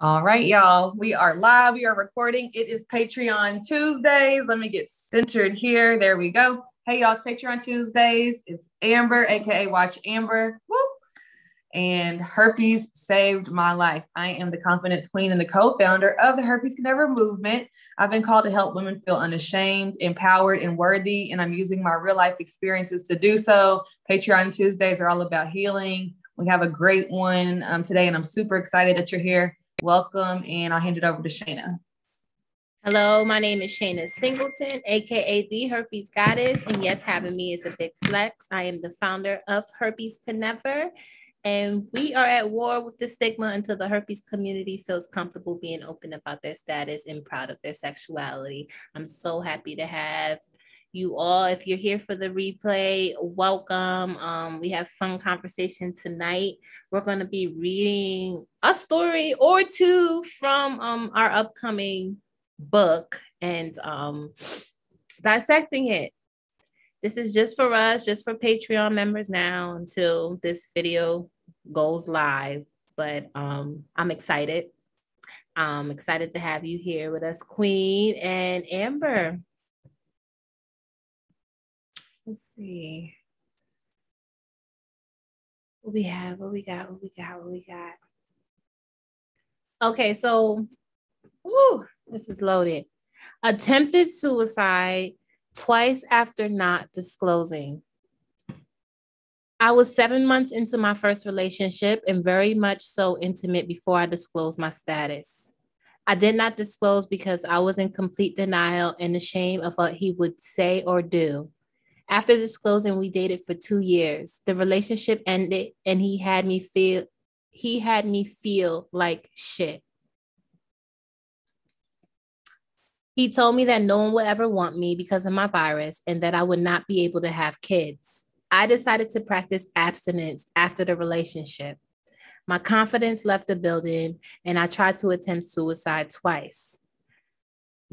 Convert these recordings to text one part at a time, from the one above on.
All right, y'all. We are live. We are recording. It is Patreon Tuesdays. Let me get centered here. There we go. Hey, y'all. It's Patreon Tuesdays. It's Amber, aka Watch Amber. Woo! And herpes saved my life. I am the confidence queen and the co-founder of the Herpes Can Never movement. I've been called to help women feel unashamed, empowered, and worthy, and I'm using my real life experiences to do so. Patreon Tuesdays are all about healing. We have a great one today, and I'm super excited that you're here. Welcome, and I'll hand it over to Shayna. Hello, my name is Shayna Singleton, aka the Herpes Goddess, and yes, having me is a big flex. I am the founder of Herpes Can Never, and we are at war with the stigma until the herpes community feels comfortable being open about their status and proud of their sexuality. I'm so happy to have you all. If you're here for the replay, welcome. We have fun conversation tonight. We're going to be reading a story or two from our upcoming book and dissecting it. This is just for us, just for Patreon members now until this video goes live. But I'm excited. I'm excited to have you here with us, Queen and Amber. Let's see. What we have, what we got. Okay, so this is loaded. Attempted suicide twice after not disclosing. I was 7 months into my first relationship and very much so intimate before I disclosed my status. I did not disclose because I was in complete denial and ashamed of what he would say or do. After disclosing, we dated for 2 years. The relationship ended and he had me feel like shit. He told me that no one would ever want me because of my virus and that I would not be able to have kids. I decided to practice abstinence after the relationship. My confidence left the building and I tried to attempt suicide twice.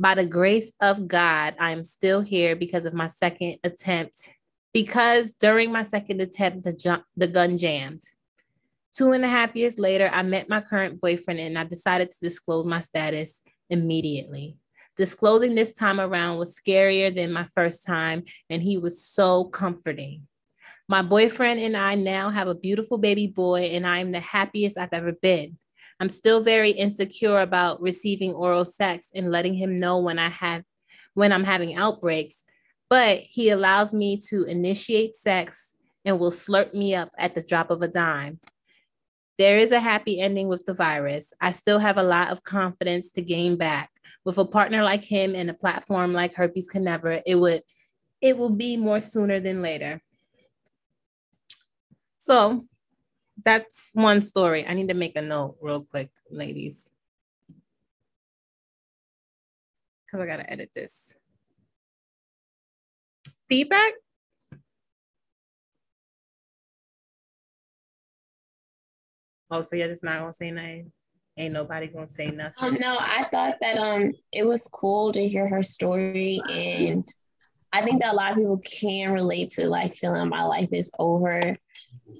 By the grace of God, I am still here because of my second attempt. Because during my second attempt, the gun jammed. 2.5 years later, I met my current boyfriend and I decided to disclose my status immediately. Disclosing this time around was scarier than my first time, and he was so comforting. My boyfriend and I now have a beautiful baby boy, and I am the happiest I've ever been. I'm still very insecure about receiving oral sex and letting him know when I'm having outbreaks, but he allows me to initiate sex and will slurp me up at the drop of a dime. There is a happy ending with the virus. I still have a lot of confidence to gain back. With a partner like him and a platform like Herpes Can Never, it will be more sooner than later. So that's one story. I need to make a note real quick, ladies, because I got to edit this. Feedback? Oh, so you're just not going to say nothing? Ain't nobody going to say nothing? No, I thought that it was cool to hear her story, and I think that a lot of people can relate to like feeling my life is over.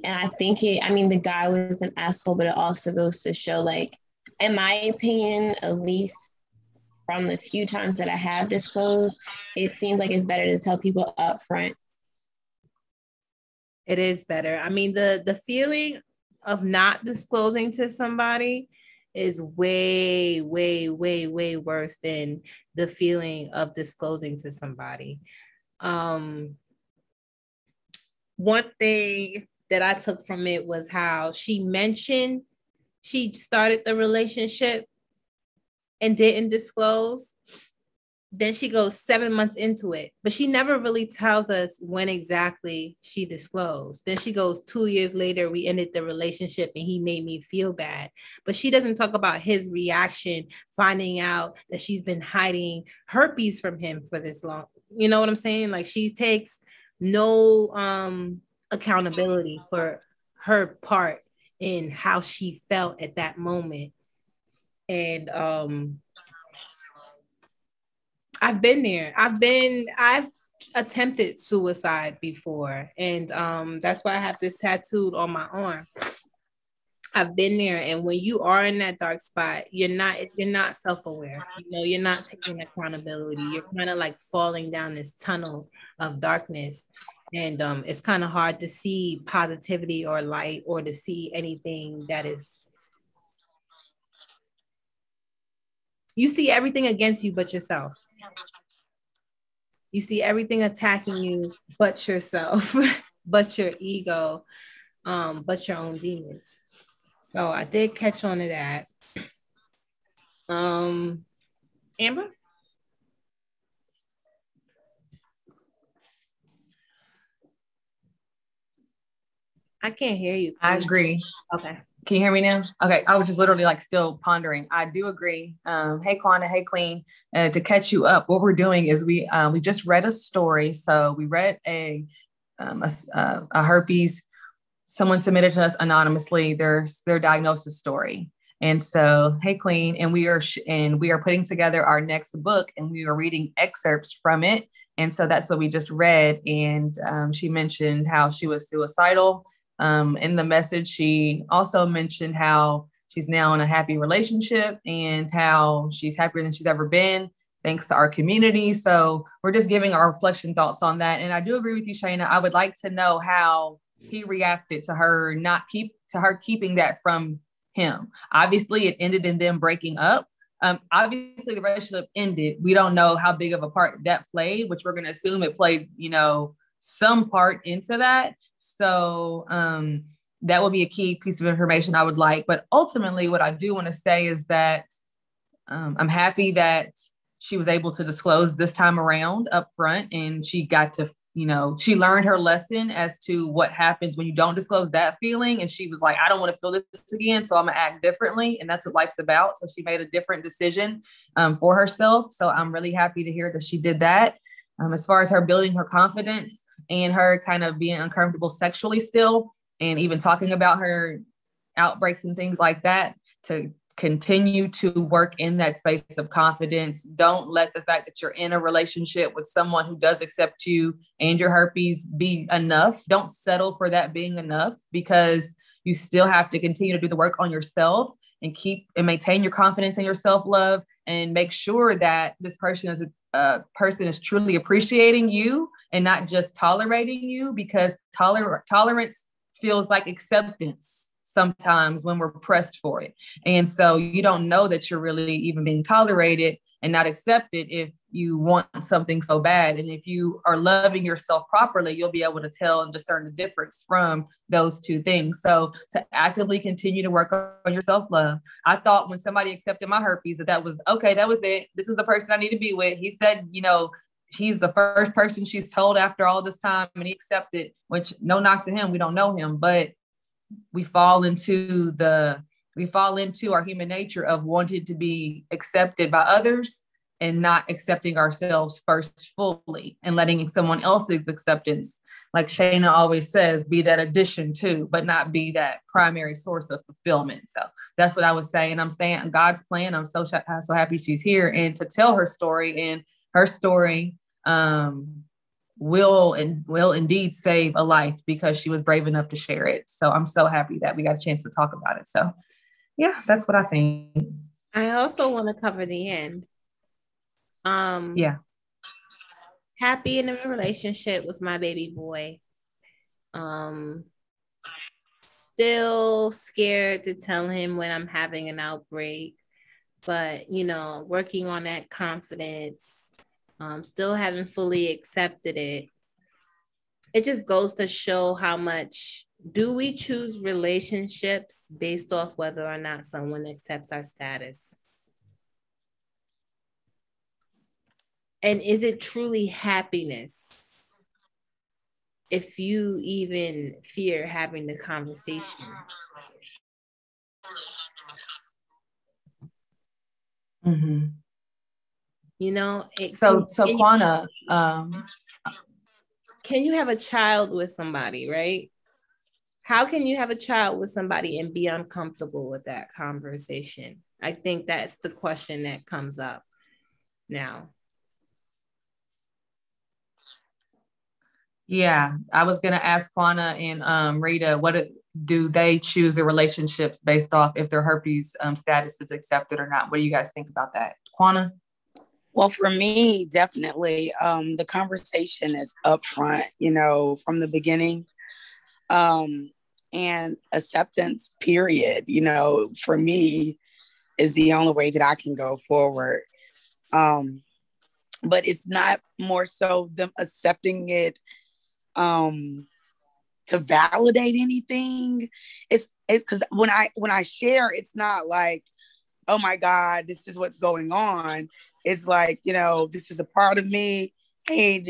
And I think the guy was an asshole, but it also goes to show, like, in my opinion, at least from the few times that I have disclosed, it seems like it's better to tell people up front. It is better. I mean, the feeling of not disclosing to somebody is way, way, way, way worse than the feeling of disclosing to somebody. One thing that I took from it was how she mentioned she started the relationship and didn't disclose. Then she goes 7 months into it, but she never really tells us when exactly she disclosed. Then she goes 2 years later, we ended the relationship and he made me feel bad. But she doesn't talk about his reaction, finding out that she's been hiding herpes from him for this long. You know what I'm saying? Like, she takes no accountability for her part in how she felt at that moment. And I've been there. I've attempted suicide before. And that's why I have this tattooed on my arm. I've been there, and when you are in that dark spot, you're not self-aware. You're not taking accountability. You're kind of like falling down this tunnel of darkness, and it's kind of hard to see positivity or light, or to see anything that is. You see everything against you but yourself. You see everything attacking you but yourself, but your ego, but your own demons. So I did catch on to that. Amber? I can't hear you. I agree. Okay. Can you hear me now? Okay. I was just literally like still pondering. I do agree. Hey, Quana. Hey, Queen. To catch you up, what we're doing is we just read a story. So we read a herpes. Someone submitted to us anonymously their diagnosis story. And so, hey, Queen, and we are putting together our next book, and we are reading excerpts from it. And so that's what we just read. And she mentioned how she was suicidal. In the message, she also mentioned how she's now in a happy relationship and how she's happier than she's ever been, thanks to our community. So we're just giving our reflection thoughts on that. And I do agree with you, Shayna. I would like to know how he reacted to her keeping that from him. Obviously, it ended in them breaking up. Obviously, the relationship ended. We don't know how big of a part that played, which we're going to assume it played, some part into that. So that will be a key piece of information I would like. But ultimately, what I do want to say is that I'm happy that she was able to disclose this time around up front, and she got to, she learned her lesson as to what happens when you don't disclose that feeling. And she was like, I don't want to feel this again, so I'm gonna act differently. And that's what life's about. So she made a different decision for herself. So I'm really happy to hear that she did that. As far as her building her confidence and her kind of being uncomfortable sexually still, and even talking about her outbreaks and things like that, to continue to work in that space of confidence. Don't let the fact that you're in a relationship with someone who does accept you and your herpes be enough. Don't settle for that being enough, because you still have to continue to do the work on yourself and keep and maintain your confidence and your self-love, and make sure that this person is truly appreciating you and not just tolerating you, because tolerance feels like acceptance sometimes when we're pressed for it. And so you don't know that you're really even being tolerated and not accepted if you want something so bad. And if you are loving yourself properly, you'll be able to tell and discern the difference from those two things. So to actively continue to work on your self-love. I thought when somebody accepted my herpes that was okay, that was it. This is the person I need to be with. He said, he's the first person she's told after all this time, and he accepted, which no knock to him. We don't know him, but we fall into our human nature of wanting to be accepted by others and not accepting ourselves first fully, and letting someone else's acceptance, like Shayna always says, be that addition to, but not be that primary source of fulfillment. So that's what I was saying. I'm saying God's plan. I'm so happy she's here, and to tell her story, and her story will indeed save a life, because she was brave enough to share it. So I'm so happy that we got a chance to talk about it. So yeah, that's what I think. I also want to cover the end. Yeah. Happy in a relationship with my baby boy. Still scared to tell him when I'm having an outbreak, but working on that confidence. Still haven't fully accepted it. It just goes to show how much do we choose relationships based off whether or not someone accepts our status? And is it truly happiness if you even fear having the conversation? Mm-hmm. So Quana, can you have a child with somebody, right? How can you have a child with somebody and be uncomfortable with that conversation? I think that's the question that comes up now. Yeah, I was going to ask Quana and Rita, do they choose their relationships based off if their herpes status is accepted or not? What do you guys think about that? Quana? Well, for me, definitely, the conversation is upfront, from the beginning, and acceptance, period, for me is the only way that I can go forward. But it's not more so them accepting it to validate anything. It's because when I share, it's not like, oh my God, this is what's going on. It's like, this is a part of me. Hey,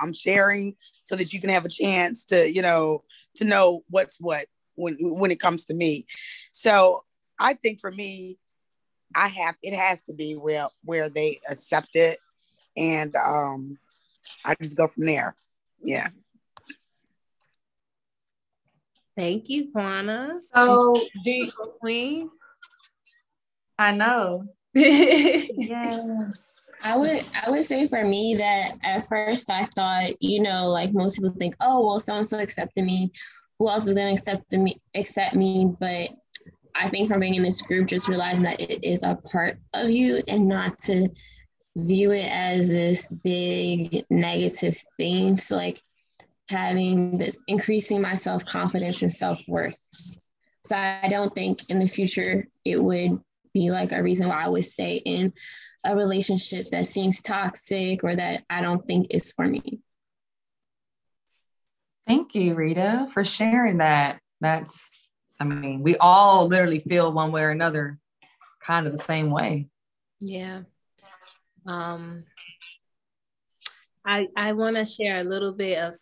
I'm sharing so that you can have a chance to, to know what's what when it comes to me. So I think for me, it has to be where they accept it, and I just go from there. Yeah. Thank you, Quana. So, Queen. I know. Yeah. I would say for me that at first I thought, like most people think, oh, well, so-and-so accepted me. Who else is going to accept me? But I think from being in this group, just realizing that it is a part of you and not to view it as this big negative thing. So like having this, increasing my self-confidence and self-worth. So I don't think in the future it would be like a reason why I would stay in a relationship that seems toxic or that I don't think is for me. Thank you, Rita, for sharing that. We all literally feel one way or another kind of the same way. Yeah. I want to share a little bit of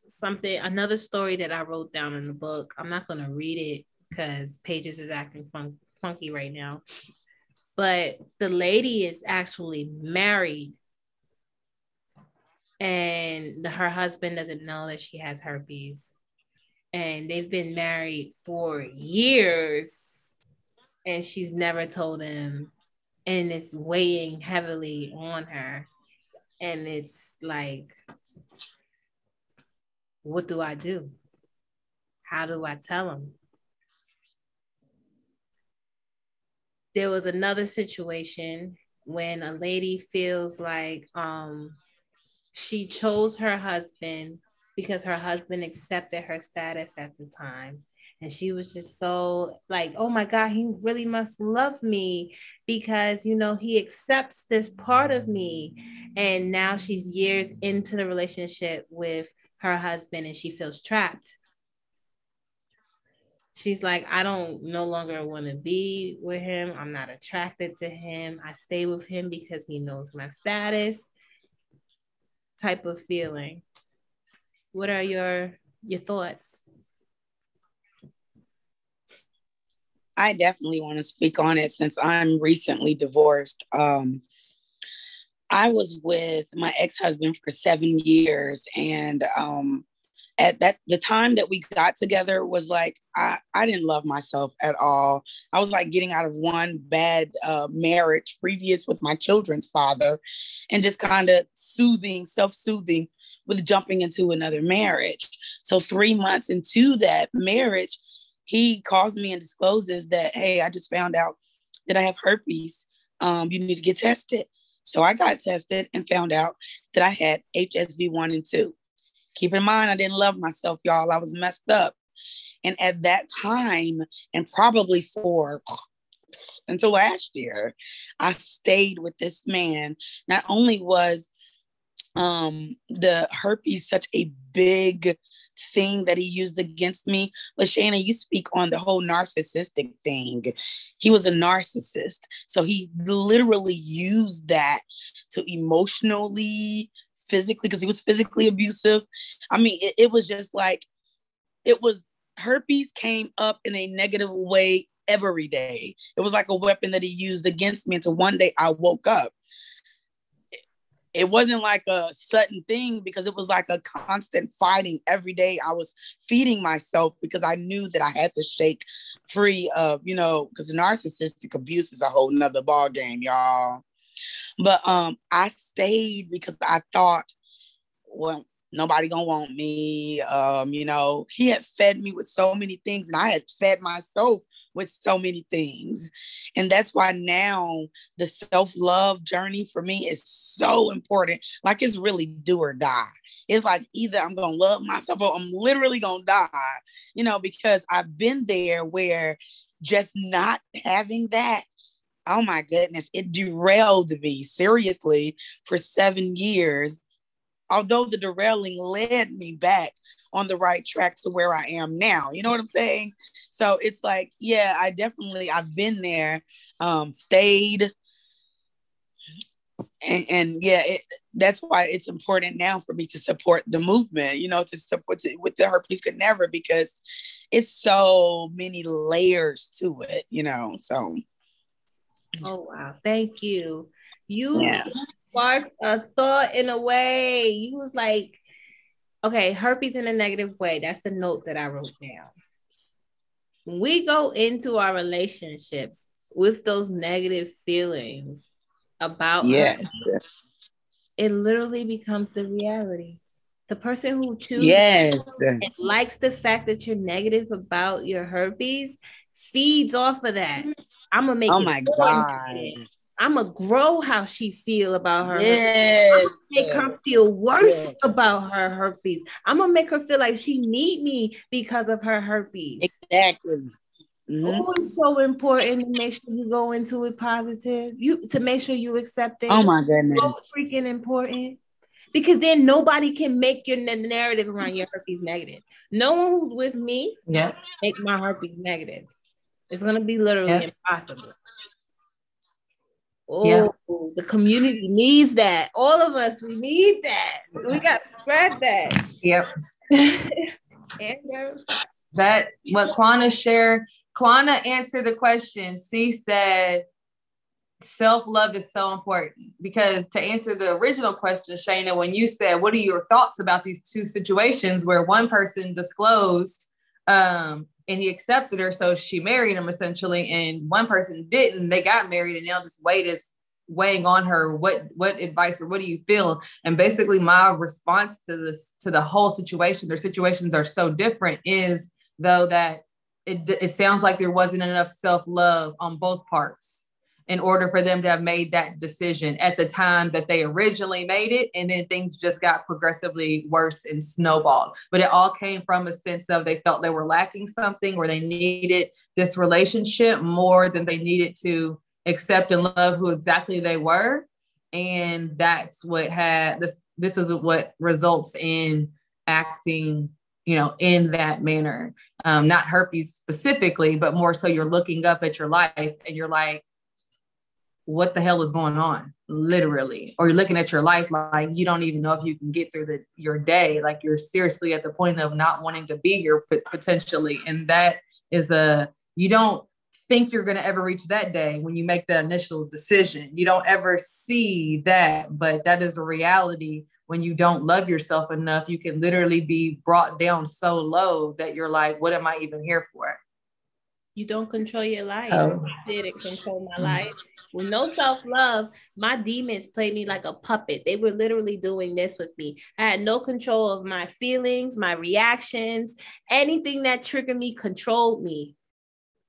another story that I wrote down in the book. I'm not going to read it because Pages is acting funky right now. But the lady is actually married and her husband doesn't know that she has herpes. And they've been married for years and she's never told him. And it's weighing heavily on her. And it's like, what do I do? How do I tell him? There was another situation when a lady feels like she chose her husband because her husband accepted her status at the time. And she was just so like, oh my God, he really must love me because, he accepts this part of me. And now she's years into the relationship with her husband and she feels trapped. She's like, I don't no longer want to be with him. I'm not attracted to him. I stay with him because he knows my status type of feeling. What are your thoughts? I definitely want to speak on it since I'm recently divorced. I was with my ex-husband for 7 years, and at the time that we got together was like, I didn't love myself at all. I was like getting out of one bad marriage previous with my children's father and just kind of self-soothing with jumping into another marriage. So 3 months into that marriage, he calls me and discloses that, hey, I just found out that I have herpes. You need to get tested. So I got tested and found out that I had HSV 1 and 2. Keep in mind, I didn't love myself, y'all. I was messed up. And at that time, and probably until last year, I stayed with this man. Not only was the herpes such a big thing that he used against me, but Shannon, you speak on the whole narcissistic thing. He was a narcissist. So he literally used that to emotionally, physically, because he was physically abusive. I mean, it was just like, herpes came up in a negative way every day. It was like a weapon that he used against me until one day I woke up. It wasn't like a sudden thing because it was like a constant fighting every day. I was feeding myself because I knew that I had to shake free of, because narcissistic abuse is a whole nother ball game, y'all. But I stayed because I thought, well, nobody gonna want me. He had fed me with so many things, and I had fed myself with so many things. And that's why now the self-love journey for me is so important. Like, it's really do or die. It's like either I'm gonna love myself or I'm literally gonna die, because I've been there where just not having that, oh my goodness, it derailed me seriously for 7 years. Although the derailing led me back on the right track to where I am now. You know what I'm saying? So it's like, yeah, I've been there, stayed. And yeah, that's why it's important now for me to support the movement, to support it with the Herpes Could Never, because it's so many layers to it, so. Oh, wow. Thank you. You sparked a thought in a way. You was like, okay, herpes in a negative way. That's the note that I wrote down. When we go into our relationships with those negative feelings about herpes, it literally becomes the reality. The person who chooses and likes the fact that you're negative about your herpes feeds off of that. I'm gonna make it God. I'm gonna grow how she feel about her. I'm gonna make her feel worse about her herpes. I'm gonna make her feel like she need me because of her herpes. Exactly. Oh, it's so important to make sure you go into it positive. To make sure you accept it. Oh my goodness. So freaking important. Because then nobody can make your narrative around your herpes negative. No one who's with me make my herpes negative. It's gonna be literally impossible. Oh, the community needs that. All of us, we need that. We got to spread that. Yep. And that what Quana shared. Quana answered the question. She said, self-love is so important, because to answer the original question, Shayna, when you said, what are your thoughts about these two situations where one person disclosed and he accepted her, so she married him essentially, and one person didn't, they got married, and now this weight is weighing on her. What advice or what do you feel? And basically my response to the whole situation, their situations are so different, is though that it sounds like there wasn't enough self-love on both parts in order for them to have made that decision at the time that they originally made it. And then things just got progressively worse and snowballed. But it all came from a sense of they felt they were lacking something, or they needed this relationship more than they needed to accept and love who exactly they were. And that's what this is what results in acting, in that manner. Not herpes specifically, but more so you're looking up at your life and you're like, what the hell is going on, literally? Or you're looking at your life like you don't even know if you can get through your day. Like you're seriously at the point of not wanting to be here potentially. And that is you don't think you're going to ever reach that day when you make the initial decision. You don't ever see that, but that is a reality. When you don't love yourself enough, you can literally be brought down so low that you're like, what am I even here for? You don't control your life. I didn't control my life. With no self-love, my demons played me like a puppet. They were literally doing this with me. I had no control of my feelings, my reactions. Anything that triggered me controlled me.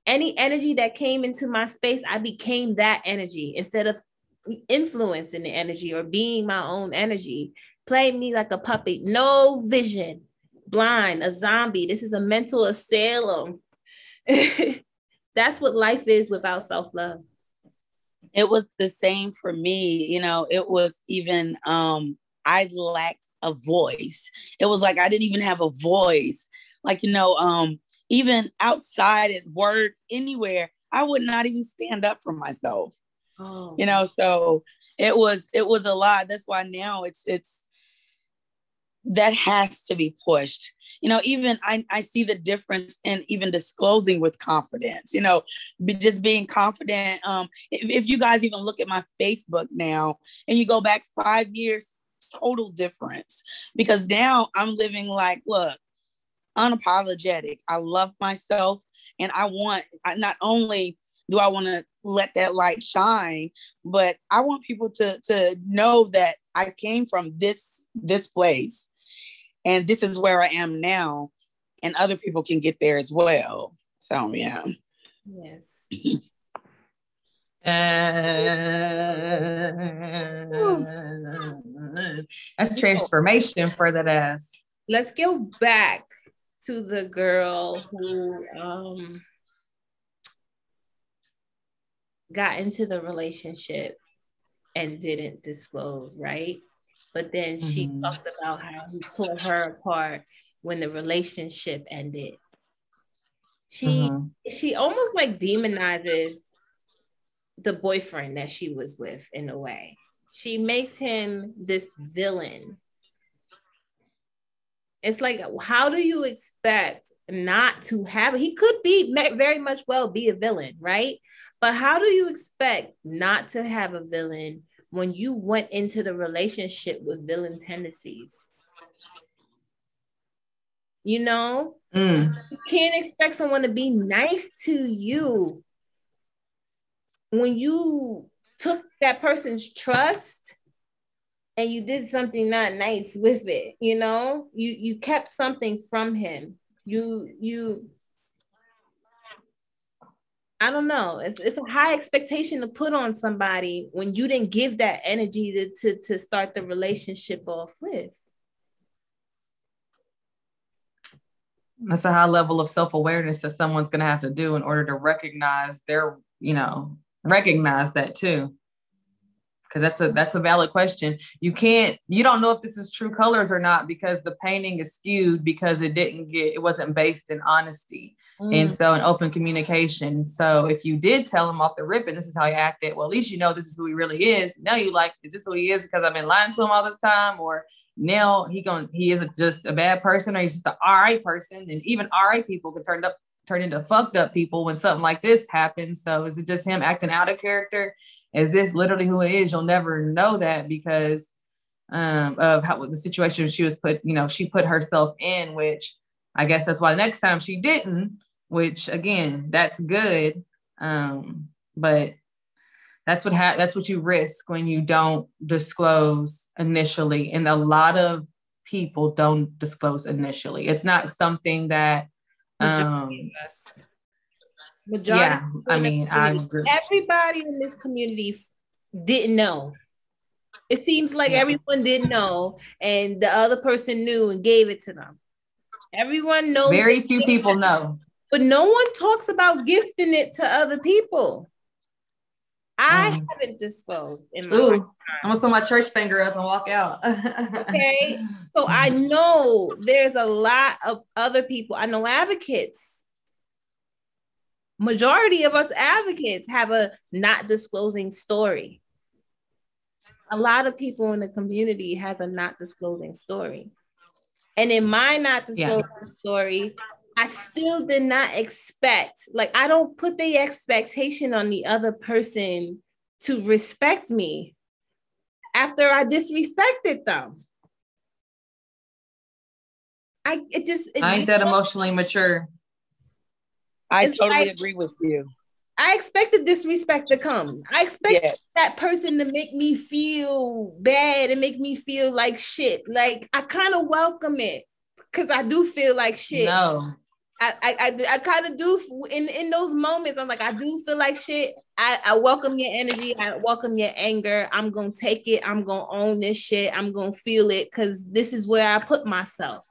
Any energy that came into my space, I became that energy instead of influencing the energy or being my own energy. Played me like a puppet. No vision. Blind, a zombie. This is a mental asylum. That's what life is without self-love. It was the same for me. It was even, I lacked a voice. It was like, I didn't even have a voice. Like, even outside at work, anywhere, I would not even stand up for myself. Oh. So it was a lot. That's why now it's that has to be pushed. Even I see the difference in even disclosing with confidence, just being confident. If you guys even look at my Facebook now and you go back 5 years, total difference, because now I'm living like, look, unapologetic. I love myself, and not only do I want to let that light shine, but I want people to know that I came from this place. And this is where I am now, and other people can get there as well. So yeah. Yes. That's transformation for that ass. Let's go back to the girl who got into the relationship and didn't disclose, right? But then she talked about how he tore her apart when the relationship ended. She almost like demonizes the boyfriend that she was with in a way. She makes him this villain. It's like, how do you expect not to have, he could be very much well be a villain, right? But how do you expect not to have a villain when you went into the relationship with villain tendencies? You know, you can't expect someone to be nice to you when you took that person's trust and you did something not nice with it. You know, you kept something from him. You I don't know. It's a high expectation to put on somebody when you didn't give that energy to start the relationship off with. That's a high level of self-awareness that someone's going to have to do in order to recognize recognize that too. Because that's a valid question. You don't know if this is true colors or not because the painting is skewed because it wasn't based in honesty. And so in open communication. So if you did tell him off the rip and this is how he acted, well, at least you know this is who he really is. Now you like, is this who he is because I've been lying to him all this time? Or now he isn't just a bad person, or he's just an all right person. And even all right people can turn into fucked up people when something like this happens. So is it just him acting out of character? Is this literally who he is? You'll never know that because of how the situation she was she put herself in, which I guess that's why the next time she didn't, which again, that's good. But that's what you risk when you don't disclose initially. And a lot of people don't disclose initially. It's not something that, Majority, yeah, I mean, I agree. Everybody in this community didn't know. It seems like everyone didn't know, and the other person knew and gave it to them. Everyone knows. Very few people know. But no one talks about gifting it to other people. I haven't disclosed in my lifetime. I'm gonna put my church finger up and walk out. Okay. So I know there's a lot of other people. I know advocates. Majority of us advocates have a not disclosing story. A lot of people in the community has a not disclosing story. And in my not disclosing story, I still did not expect, like, I don't put the expectation on the other person to respect me after I disrespected them. I ain't that emotionally mature. I totally agree with you. I expected disrespect to come. I expect that person to make me feel bad and make me feel like shit. Like, I kind of welcome it because I do feel like shit. No. I kind of do in those moments. I'm like, I do feel like shit. I welcome your energy. I welcome your anger. I'm going to take it. I'm going to own this shit. I'm going to feel it because this is where I put myself.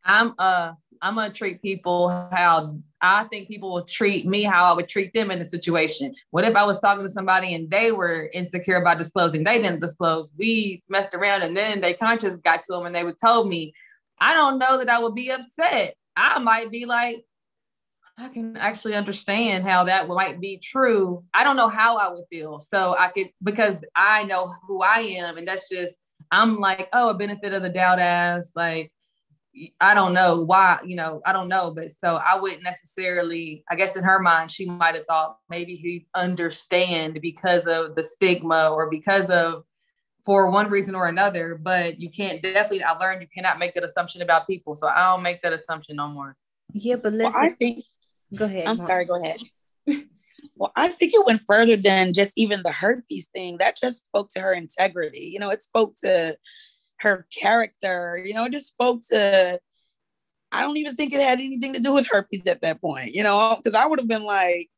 I'm going to treat people how I think people will treat me, how I would treat them in the situation. What if I was talking to somebody and they were insecure about disclosing? They didn't disclose. We messed around and then they conscious got to them and they would told me. I don't know that I would be upset. I might be like, I can actually understand how that might be true. I don't know how I would feel. So because I know who I am. And that's just, I'm like, a benefit of the doubt as like, I don't know why, I don't know. But so I wouldn't necessarily, I guess in her mind, she might've thought maybe he'd understand because of the stigma or because of, for one reason or another, but I learned you cannot make that assumption about people. So I don't make that assumption no more. Yeah, but listen, I think, go ahead. I'm sorry, go ahead. Well, I think it went further than just even the herpes thing. That just spoke to her integrity. It spoke to her character, you know, it just spoke to, I don't even think it had anything to do with herpes at that point, you know, because I would have been like,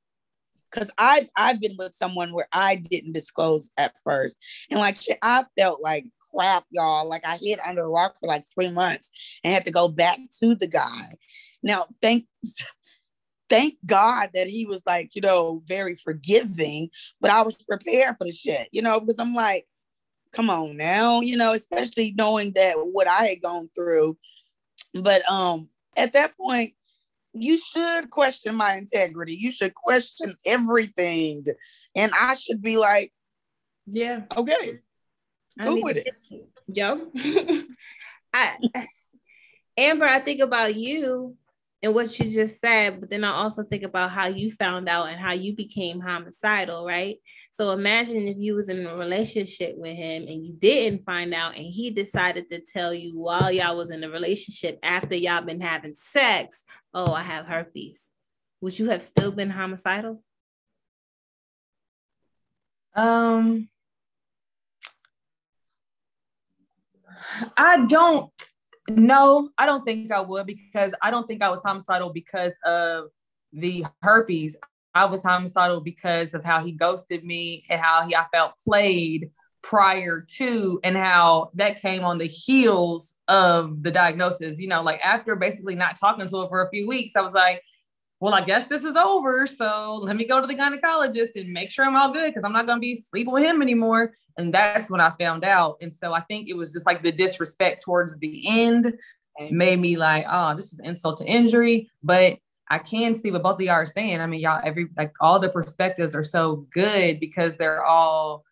because I've been with someone where I didn't disclose at first. And like shit, I felt like crap, y'all. Like I hid under a rock for like 3 months and had to go back to the guy. Now, thank God that he was like, you know, very forgiving, but I was prepared for the shit, you know, because I'm like, come on now, you know, especially knowing that what I had gone through. But at that point, you should question my integrity. You should question everything. And I should be like, yeah, okay, cool with it. Yo. Amber, I think about you and what you just said, but then I also think about how you found out and how you became homicidal, right? So imagine if you was in a relationship with him and you didn't find out and he decided to tell you while y'all was in a relationship after y'all been having sex, oh, I have herpes. Would you have still been homicidal? I don't know. I don't think I would, because I don't think I was homicidal because of the herpes. I was homicidal because of how he ghosted me and how I felt played prior to, and how that came on the heels of the diagnosis. You know, like after basically not talking to her for a few weeks, I was like, well, I guess this is over. So let me go to the gynecologist and make sure I'm all good, because I'm not going to be sleeping with him anymore. And that's when I found out. And so I think it was just like the disrespect towards the end made me like, oh, this is insult to injury. But I can see what both of y'all are saying. I mean, y'all, all the perspectives are so good because they're all,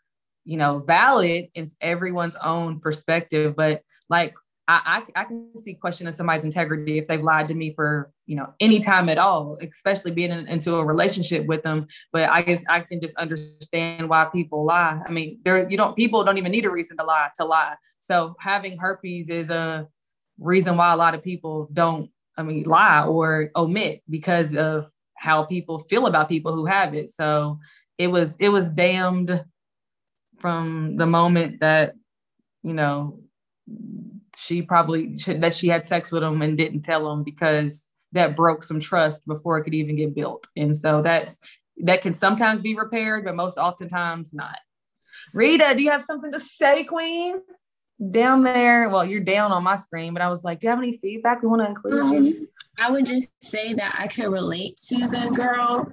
you know, valid. It's everyone's own perspective. But like, I can see questioning somebody's integrity if they've lied to me for, you know, any time at all, especially being into a relationship with them. But I guess I can just understand why people lie. I mean, people don't even need a reason to lie. So having herpes is a reason why a lot of people don't, lie or omit, because of how people feel about people who have it. So it was damned from the moment that, you know, she had sex with him and didn't tell him, because that broke some trust before it could even get built. And so that can sometimes be repaired, but most oftentimes not. Rita, do you have something to say, Queen? Down there. Well, you're down on my screen, but I was like, do you have any feedback we want to include? I would just say that I could relate to the girl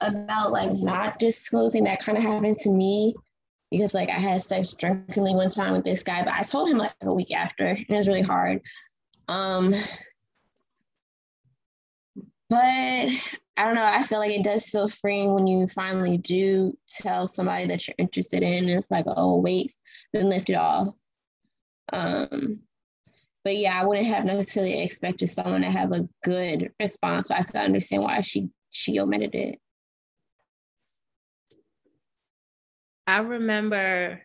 about like not disclosing. That kind of happened to me, because like I had sex drunkenly one time with this guy, but I told him like a week after, and it was really hard. But I don't know, I feel like it does feel freeing when you finally do tell somebody that you're interested in, and it's like, oh, wait, then lift it off. But yeah, I wouldn't have necessarily expected someone to have a good response, but I could understand why she omitted it. I remember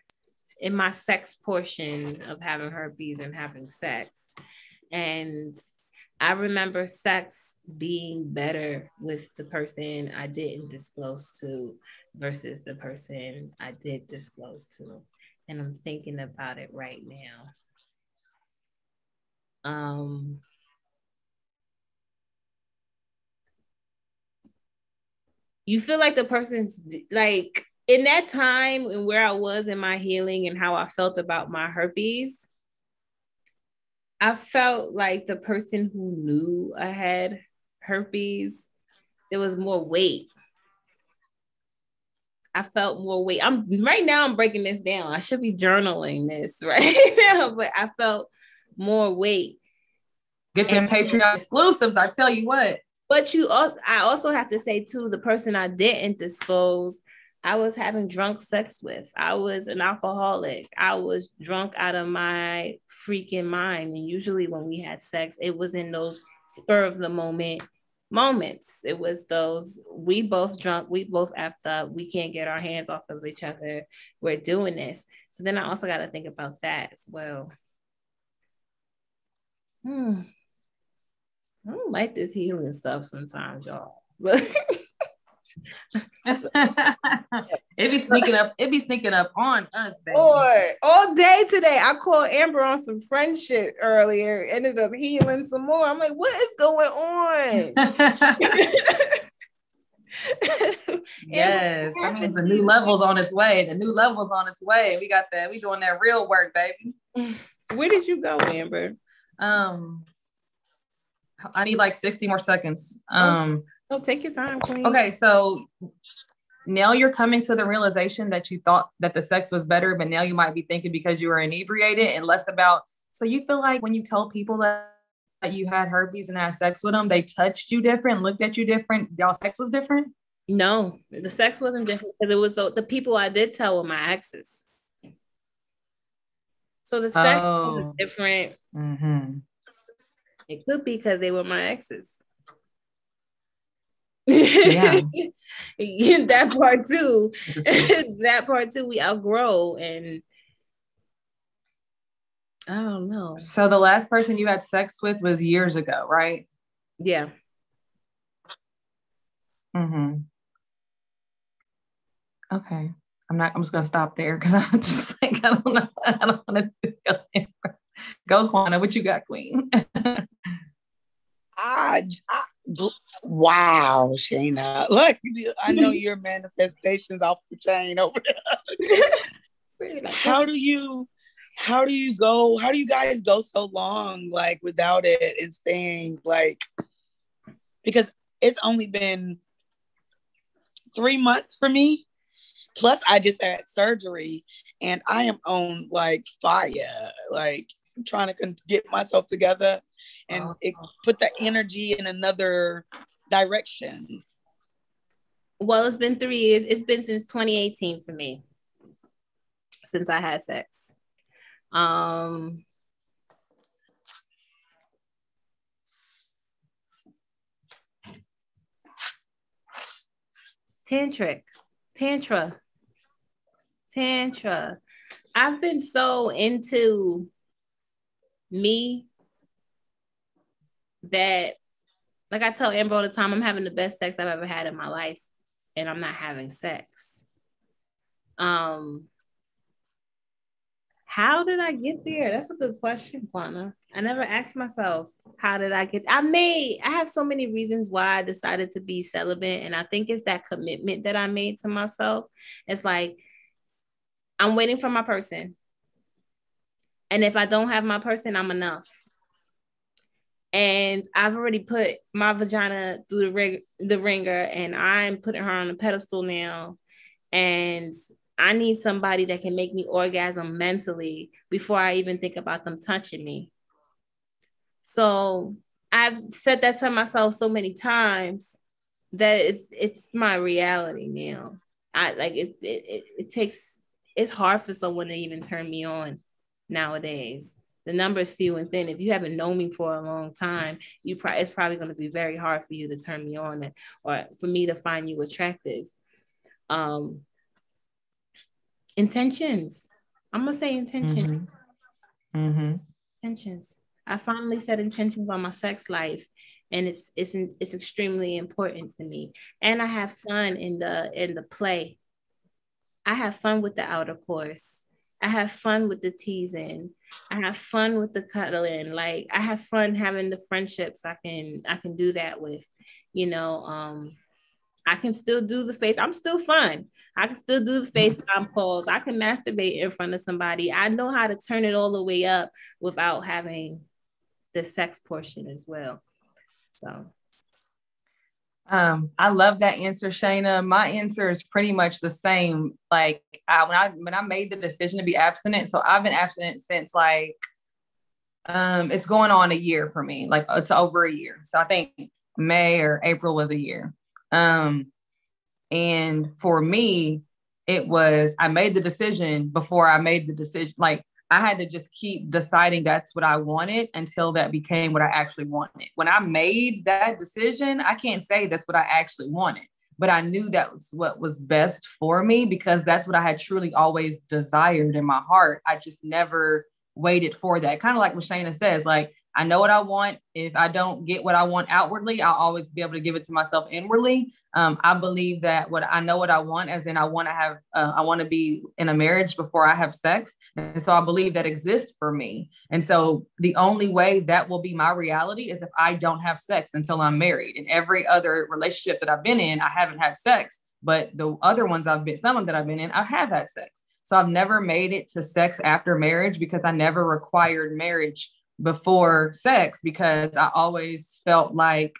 in my sex portion of having herpes and having sex, and I remember sex being better with the person I didn't disclose to versus the person I did disclose to. And I'm thinking about it right now. You feel like the person's like, in that time and where I was in my healing and how I felt about my herpes, I felt like the person who knew I had herpes, there was more weight. I felt more weight. I'm breaking this down. I should be journaling this right now, but I felt more weight. Get them Patreon exclusives, I tell you what. But I also have to say too, the person I didn't disclose, I was having drunk sex with. I was an alcoholic. I was drunk out of my freaking mind. And usually when we had sex, it was in those spur of the moment moments. It was those, we both drunk, we both effed up, we can't get our hands off of each other, we're doing this. So then I also got to think about that as well. I don't like this healing stuff sometimes, y'all. It be sneaking up. It be sneaking up on us, baby. Boy, all day today. I called Amber on some friendship earlier. Ended up healing some more. I'm like, what is going on? Yes, I mean the new level's on its way. The new level's on its way. We got that. We doing that real work, baby. Where did you go, Amber? I need like 60 more seconds. Take your time, Queen. Okay, so now you're coming to the realization that you thought that the sex was better, but now you might be thinking because you were inebriated and less about. So you feel like when you told people that you had herpes and had sex with them, they touched you different, looked at you different. Y'all sex was different? No, the sex wasn't different because it was the people I did tell were my exes. So the sex was different. Mm-hmm. It could be because they were my exes. Yeah. That part too. That part too, we outgrow, and I don't know. So the last person you had sex with was years ago, right? Yeah. Mm-hmm. Okay. I'm just gonna stop there because I'm just like, I don't know. I don't want to go. Go, Quana. What you got, Queen? Wow, Shayna. Look, I know your manifestations off the chain over there. How do you guys go so long like without it and staying like, because it's only been 3 months for me. Plus I just had surgery and I am on like fire, like trying to get myself together and put the energy in another direction. Well, it's been 3 years. It's been since 2018 for me, since I had sex. Tantra. I've been so into me that, like I tell Amber all the time, I'm having the best sex I've ever had in my life, and I'm not having sex. How did I get there? That's a good question, Quana. I never asked myself, how did I get? I have so many reasons why I decided to be celibate, and I think it's that commitment that I made to myself. It's like, I'm waiting for my person. And if I don't have my person, I'm enough. And I've already put my vagina through the ringer, and I'm putting her on a pedestal now. And I need somebody that can make me orgasm mentally before I even think about them touching me. So I've said that to myself so many times that it's my reality now. It's hard for someone to even turn me on nowadays. The number is few and thin. If you haven't known me for a long time, it's probably going to be very hard for you to turn me on or for me to find you attractive. Intentions. I'm going to say intentions. Mm-hmm. Mm-hmm. Intentions. I finally set intentions on my sex life, and it's extremely important to me. And I have fun in the play. I have fun with the outer course. I have fun with the teasing. I have fun with the cuddling. Like, I have fun having the friendships I can do that with. I can still do the face. I'm still fun. I can still do the FaceTime calls. I can masturbate in front of somebody. I know how to turn it all the way up without having the sex portion as well. So. I love that answer, Shayna. My answer is pretty much the same. Like when I made the decision to be abstinent, so I've been abstinent since like it's going on a year for me. Like it's over a year. So I think May or April was a year. And for me, I made the decision before I made the decision. Like I had to just keep deciding that's what I wanted until that became what I actually wanted. When I made that decision, I can't say that's what I actually wanted, but I knew that was what was best for me because that's what I had truly always desired in my heart. I just never waited for that. Kind of like what Shayna says, like I know what I want. If I don't get what I want outwardly, I'll always be able to give it to myself inwardly. I believe that what I know what I want, as in I want to have, I want to be in a marriage before I have sex. And so I believe that exists for me. And so the only way that will be my reality is if I don't have sex until I'm married. In every other relationship that I've been in, I haven't had sex, but the other ones some of that I've been in, I have had sex. So I've never made it to sex after marriage because I never required marriage before sex, because I always felt like,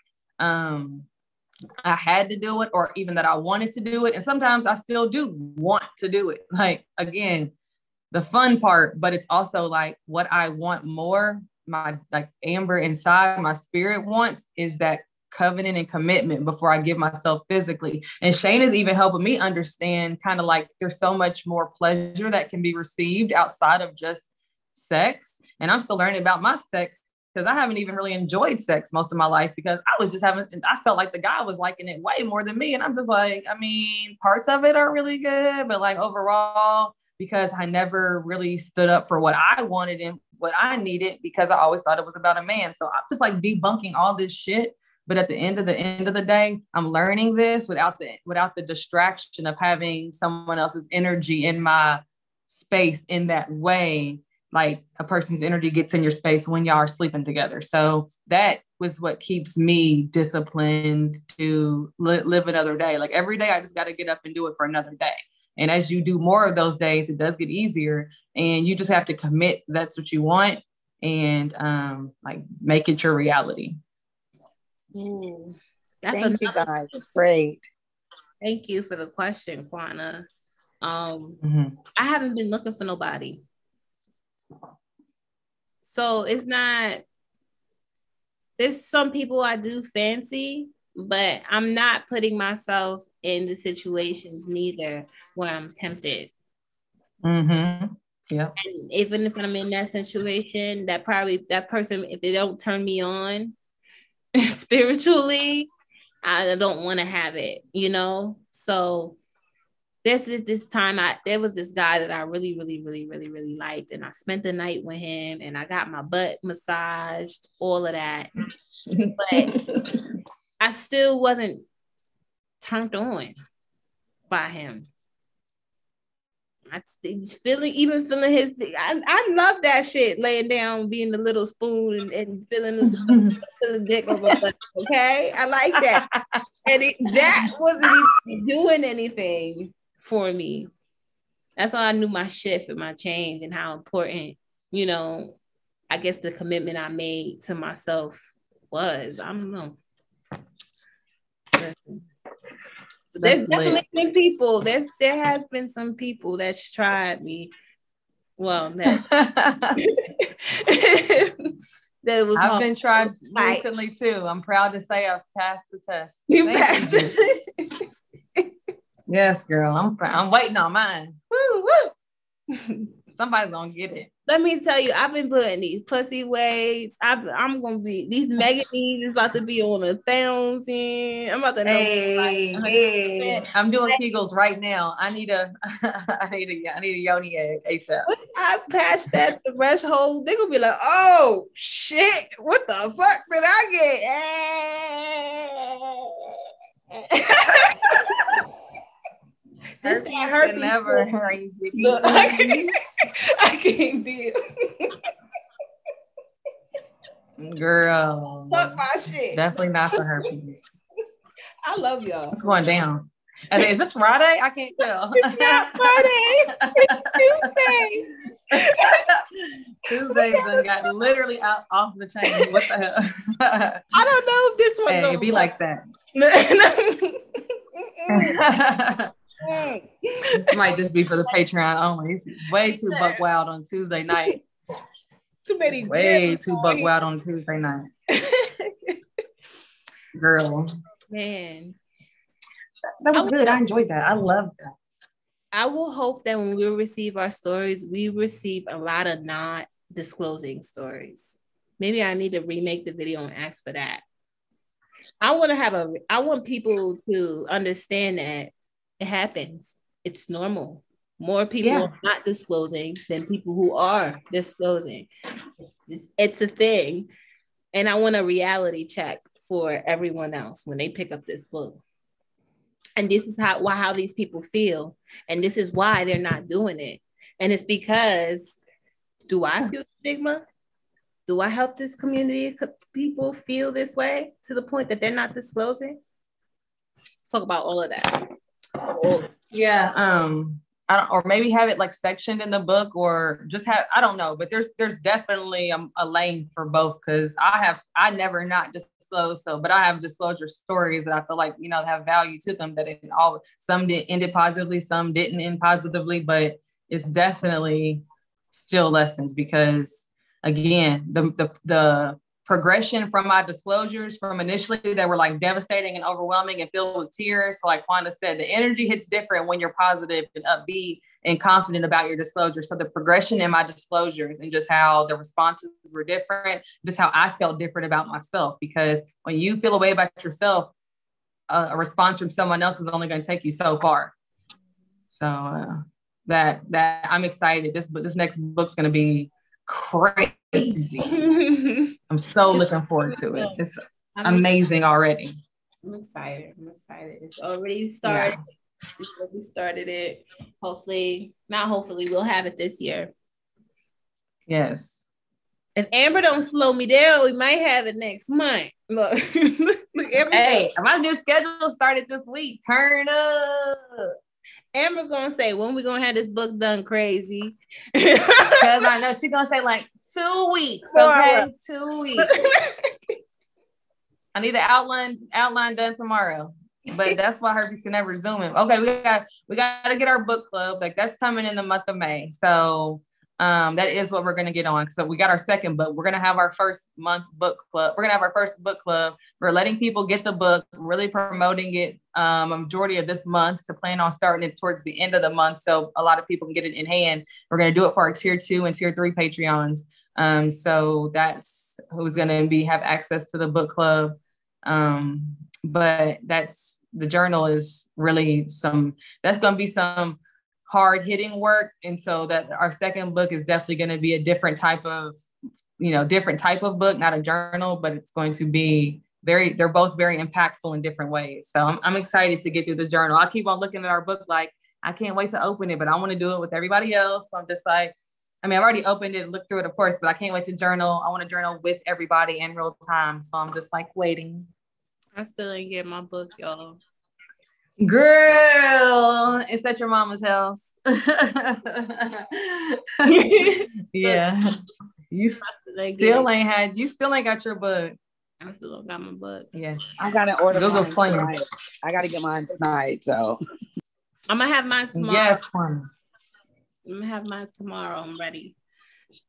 I had to do it, or even that I wanted to do it. And sometimes I still do want to do it. Like, again, the fun part, but it's also like what I want more, my like Amber inside my spirit wants, is that covenant and commitment before I give myself physically. And Shane is even helping me understand kind of like there's so much more pleasure that can be received outside of just sex. And I'm still learning about my sex, because I haven't even really enjoyed sex most of my life, because I was just I felt like the guy was liking it way more than me. And I'm just like, I mean, parts of it are really good, but like overall, because I never really stood up for what I wanted and what I needed, because I always thought it was about a man. So I'm just like debunking all this shit. But at the end of the day, I'm learning this without the distraction of having someone else's energy in my space in that way. Like a person's energy gets in your space when y'all are sleeping together. So that was what keeps me disciplined to live another day. Like every day I just got to get up and do it for another day. And as you do more of those days, it does get easier, and you just have to commit. That's what you want, and like make it your reality. Thank you guys. Great. Thank you for the question, Quana. I haven't been looking for nobody. So it's not, there's some people I do fancy, but I'm not putting myself in the situations neither where I'm tempted. Yeah. And even if I'm in that situation, that person, if they don't turn me on spiritually, I don't want to have it, you know? So this time there was this guy that I really, really, really, really, really liked. And I spent the night with him, and I got my butt massaged, all of that. But I still wasn't turned on by him. Feeling his, I love that shit, laying down, being the little spoon and feeling the dick of a butt. Okay, I like that. And that wasn't even doing anything for me. That's how I knew my shift and my change, and how important, you know, I guess the commitment I made to myself was. I don't know. Listen. There's definitely been people. There has been some people that's tried me. Well, that was. I've been tried recently too. I'm proud to say I've passed the test. You passed it. Yes, girl. I'm waiting on mine. Woo woo. Somebody's gonna get it. Let me tell you, I've been putting these pussy weights. I'm gonna be, these mega knees is about to be on 1,000. I'm about to know. Hey. I'm doing Kegels right now. I need a yoni egg ASAP. Once I pass that threshold, they're gonna be like, oh shit, what the fuck did I get? This herpes never hurry. I can't deal. Girl. Fuck my shit. Definitely not for herpes. I love y'all. It's going down. Is this Friday? I can't tell. It's not Friday. It's Tuesday. Tuesdays got literally off the chain. What the hell? I don't know if this one's it'd be like that. This might just be for the Patreon only. It's way too buck wild on Tuesday night. Way too buck wild on Tuesday night. Girl. Man. That was good. I enjoyed that. I loved that. I will hope that when we receive our stories, we receive a lot of not disclosing stories. Maybe I need to remake the video and ask for that. I want people to understand that it happens. It's normal. More people are not disclosing than people who are disclosing. It's a thing. And I want a reality check for everyone else when they pick up this book. And this is how these people feel. And this is why they're not doing it. And it's because, do I feel stigma? Do I help this community of people feel this way to the point that they're not disclosing? Talk about all of that. Yeah. I don't, or maybe have it like sectioned in the book, or just have, I don't know, but there's definitely a lane for both, because I never not disclose. So, but I have disclosure stories that I feel like, you know, have value to them, that some did ended positively, some didn't end positively, but it's definitely still lessons, because again, the progression from my disclosures from initially that were like devastating and overwhelming and filled with tears. So like Quanda said, the energy hits different when you're positive and upbeat and confident about your disclosure. So the progression in my disclosures and just how the responses were different, just how I felt different about myself, because when you feel a way about yourself, a response from someone else is only going to take you so far. So that I'm excited. This next book's going to be crazy. I'm so looking forward to it. It's amazing already. I'm excited. It's already started. Yeah. We started it. Not hopefully, we'll have it this year. Yes. If Amber don't slow me down, we might have it next month. Look, hey, my new schedule started this week. Turn up. Amber gonna say, when we gonna have this book done, crazy? Because I know she's gonna say like 2 weeks. Okay, 2 weeks. I need the outline done tomorrow. But that's why Herpes can never zoom in. Okay, we got to get our book club. Like that's coming in the month of May. So that is what we're gonna get on. So we got our second book. We're gonna have our first month book club. We're gonna have our first book club. We're letting people get the book, really promoting it a majority of this month, to plan on starting it towards the end of the month, so a lot of people can get it in hand. We're gonna do it for our tier 2 and tier 3 Patreons. So that's who's gonna have access to the book club. But the journal is really that's gonna be some hard hitting work. And so that our second book is definitely going to be a different type of book, not a journal, but it's going to be they're both very impactful in different ways. So I'm excited to get through this journal. I keep on looking at our book like, I can't wait to open it, but I want to do it with everybody else. So I'm just like, I've already opened it and looked through it, of course, but I can't wait to journal. I want to journal with everybody in real time. So I'm just like waiting. I still ain't get my book, y'all. Girl, it's at your mama's house. Yeah. You still ain't got your book. I still don't got my book. Yeah. I gotta order. Google's playing. I gotta get mine tonight. So I'm gonna have mine tomorrow. Yes, fun. I'm gonna have mine tomorrow. I'm ready.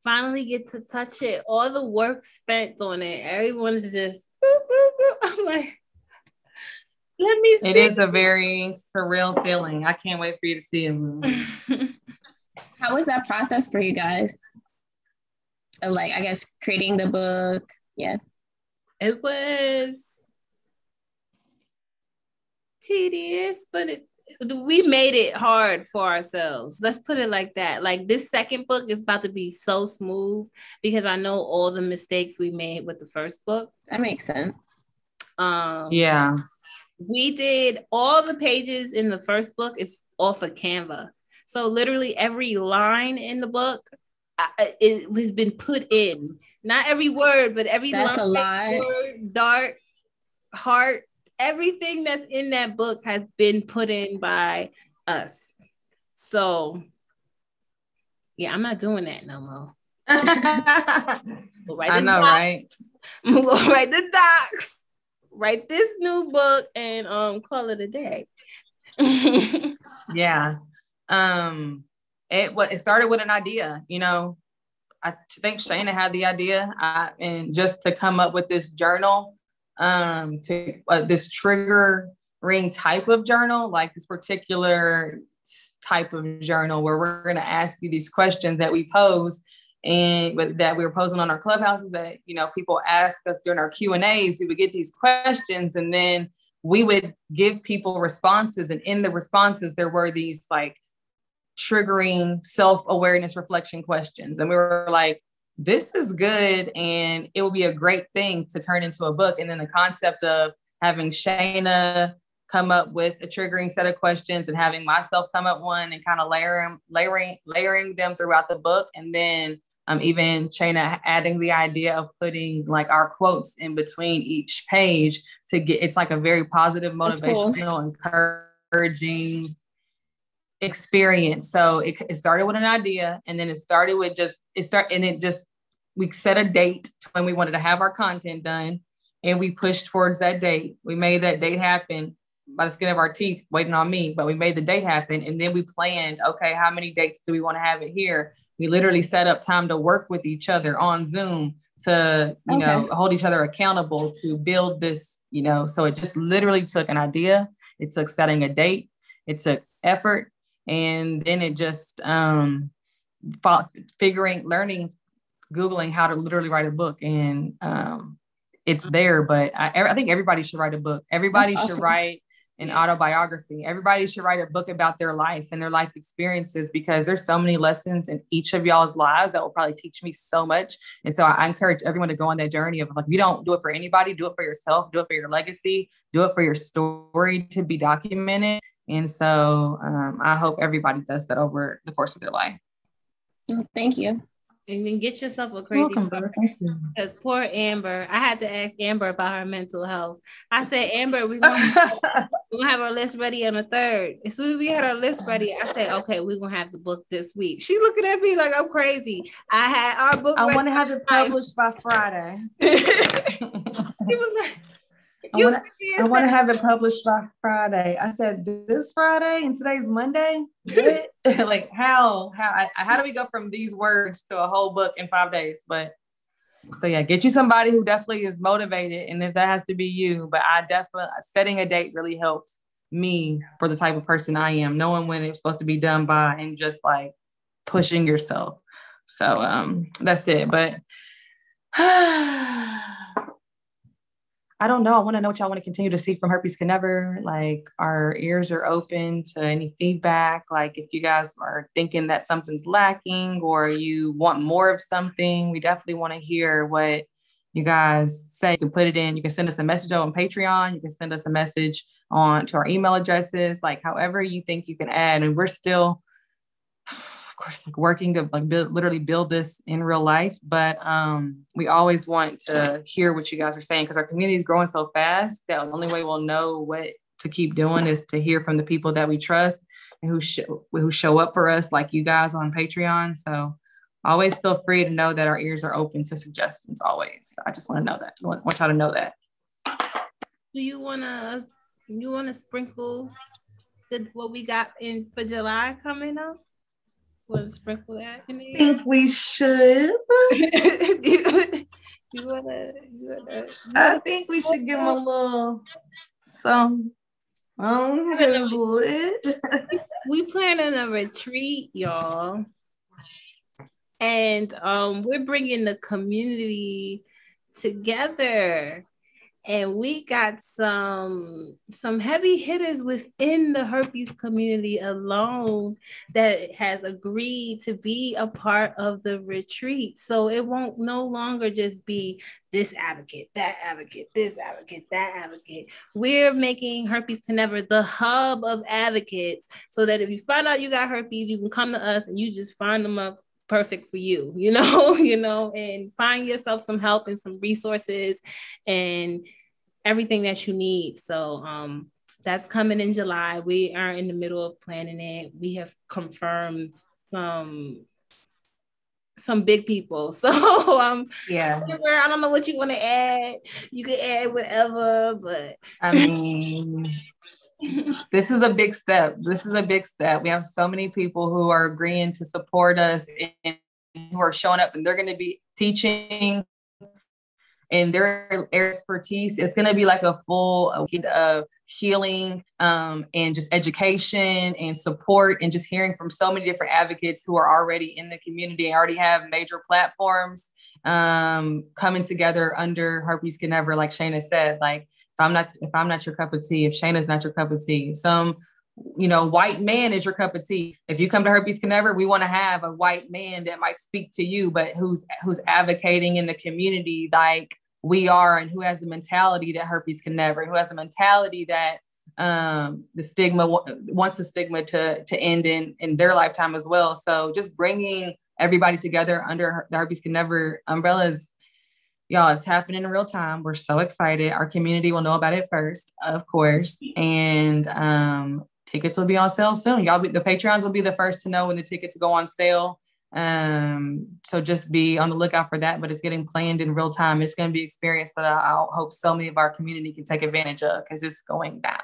Finally get to touch it. All the work spent on it. Everyone's just boop, boop, boop. I'm like, let me see. It is a very surreal feeling. I can't wait for you to see it. How was that process for you guys? Of like, I guess, creating the book. Yeah. It was tedious, but we made it hard for ourselves. Let's put it like that. Like this second book is about to be so smooth because I know all the mistakes we made with the first book. That makes sense. Yeah. We did all the pages in the first book is off of Canva. So literally every line in the book it has been put in. Not every word, but every that's line, a lot. word, dart, heart, everything that's in that book has been put in by us. So yeah, I'm not doing that no more. I know, right? I'm gonna go write the docs. Write this new book and call it a day. Yeah. It started with an idea, you know. I think Shayna had the idea and just to come up with this journal, to this triggering type of journal, like this particular type of journal where we're going to ask you these questions that we pose and that we were posing on our clubhouses that, you know, people ask us during our Q&As. We would get these questions and then we would give people responses. And in the responses, there were these like triggering self-awareness reflection questions. And we were like, this is good. And it will be a great thing to turn into a book. And then the concept of having Shayna come up with a triggering set of questions and having myself come up one and kind of layering them throughout the book. And then even Shayna adding the idea of putting like our quotes in between each page to get, it's like a very positive, motivational, encouraging experience. So it started with an idea, and then it started with we set a date when we wanted to have our content done, and we pushed towards that date. We made that date happen by the skin of our teeth, waiting on me, but we made the date happen. And then we planned, okay, how many dates do we want to have it here? We literally set up time to work with each other on Zoom to, you know, hold each other accountable to build this, you know. So it just literally took an idea. It took setting a date. It took effort. And then it just Googling how to literally write a book. And it's there, but I think everybody should write a book. Everybody should write an autobiography. Everybody should write a book about their life and their life experiences, because there's so many lessons in each of y'all's lives that will probably teach me so much. And so I encourage everyone to go on that journey of like, if you don't do it for anybody, do it for yourself, do it for your legacy, do it for your story to be documented. And so I hope everybody does that over the course of their life. Thank you. And then get yourself a crazy partner. Because poor Amber, I had to ask Amber about her mental health. I said, Amber, we're gonna have our list ready on the 3rd. As soon as we had our list ready, I said, okay, we're gonna have the book this week. She's looking at me like I'm crazy. I had our book. I want to have it published by Friday. She was like, I want to have it published by Friday. I said, this Friday and today's Monday? Like how do we go from these words to a whole book in 5 days? But so yeah, get you somebody who definitely is motivated. And if that has to be you, but I definitely, setting a date really helps me for the type of person I am, knowing when it's supposed to be done by and just like pushing yourself. So that's it. But I don't know. I want to know what y'all want to continue to see from Herpes Can Never. Like, our ears are open to any feedback. Like, if you guys are thinking that something's lacking or you want more of something, we definitely want to hear what you guys say. You can put it in. You can send us a message on Patreon. You can send us a message on to our email addresses. Like, however you think you can add. And we're still, of course, like working to like literally build this in real life. But we always want to hear what you guys are saying, because our community is growing so fast that the only way we'll know what to keep doing is to hear from the people that we trust and who show up for us, like you guys on Patreon. So always feel free to know that our ears are open to suggestions always. So I just want to know that. I want y'all to know that. Do you want to sprinkle what we got in for July coming up? Want to sprinkle that in there? I think we should. You wanna I think we should give them a little some We planning a retreat, y'all. And we're bringing the community together. And we got some heavy hitters within the herpes community alone that has agreed to be a part of the retreat. So it won't no longer just be this advocate, that advocate, this advocate, that advocate. We're making Herpes Can Never the hub of advocates, so that if you find out you got herpes, you can come to us and you just find them up perfect for you, you know, and find yourself some help and some resources and everything that you need. So that's coming in July. We are in the middle of planning it. We have confirmed some big people. So yeah, I don't know what you want to add. You can add whatever, but I mean, this is a big step. We have so many people who are agreeing to support us and who are showing up, and they're going to be teaching and their expertise. It's going to be like a full weekend of healing and just education and support, and just hearing from so many different advocates who are already in the community and already have major platforms coming together under Herpes Can Never. Like Shayna said, like, if I'm not your cup of tea, if Shayna's not your cup of tea, some white man is your cup of tea. If you come to Herpes Can Never, we want to have a white man that might speak to you, but who's advocating in the community like we are, and who has the mentality that herpes can never, who has the mentality that the stigma wants the stigma to end in their lifetime as well. So just bringing everybody together under the Herpes Can Never umbrellas, y'all, it's happening in real time. We're so excited. Our community will know about it first, of course, and tickets will be on sale soon. The Patreons will be the first to know when the tickets go on sale. So just be on the lookout for that, but it's getting planned in real time. It's going to be an experience that I hope so many of our community can take advantage of, because it's going down.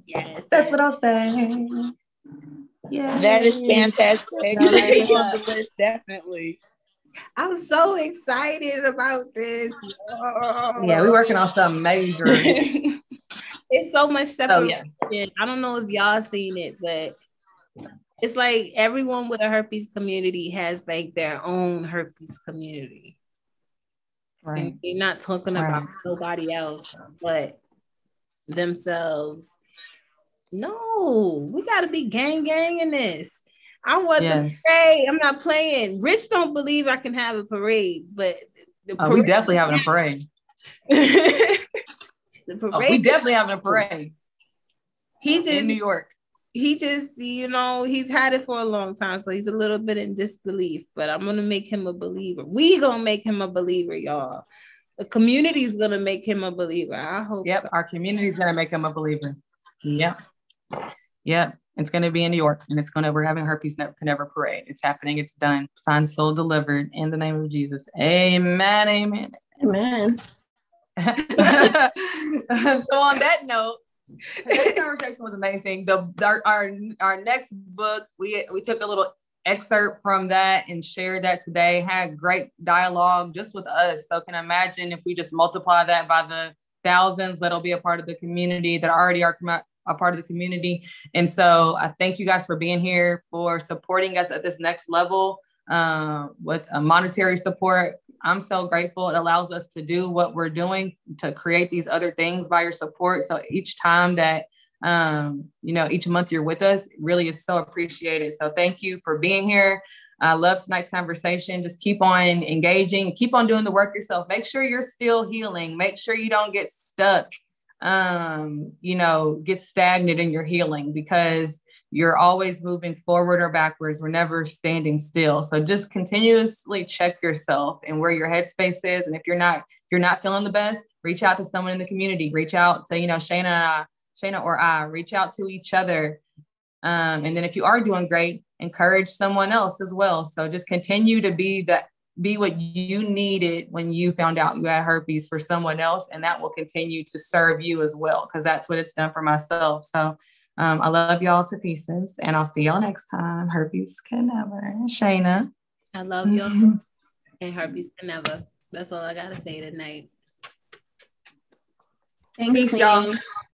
Yes, that's what I'll say. Yeah, that is fantastic. On the list, definitely. I'm so excited about this. Yeah, we're working on something major. It's so much separation. I don't know if y'all seen it, but it's like everyone with a herpes community has like their own herpes community. Right. And you're not talking about nobody else but themselves. No, we got to be gang in this. I want to say, I'm not playing. Rich don't believe I can have a parade, but we definitely having a parade. We definitely having a parade. He's just in New York. He just, he's had it for a long time, so he's a little bit in disbelief, but I'm going to make him a believer. We going to make him a believer, y'all. The community is going to make him a believer. I hope so. Our community is going to make him a believer. Yep. It's going to be in New York, and we're having Herpes Can Never parade. It's happening. It's done. Signed, sold, delivered in the name of Jesus. Amen. Amen. Amen. So on that note, today's conversation was amazing. Our next book, we took a little excerpt from that and shared that today. Had great dialogue just with us. So can imagine if we just multiply that by the thousands that'll be a part of the community that already are a part of the community. And so I thank you guys for being here, for supporting us at this next level with a monetary support. I'm so grateful. It allows us to do what we're doing, to create these other things by your support. So each time that, each month you're with us, really is so appreciated. So thank you for being here. I love tonight's conversation. Just keep on engaging, keep on doing the work yourself. Make sure you're still healing. Make sure you don't get stuck, get stagnant in your healing, because you're always moving forward or backwards. We're never standing still. So just continuously check yourself and where your headspace is. And if you're not feeling the best, reach out to someone in the community. Reach out to, Shayna or I, reach out to each other. And then if you are doing great, encourage someone else as well. So just continue to be what you needed when you found out you had herpes for someone else. And that will continue to serve you as well, because that's what it's done for myself. So I love y'all to pieces, and I'll see y'all next time. Herpes Can Never. Shayna. I love y'all and Herpes Can Never. That's all I got to say tonight. Thanks, y'all.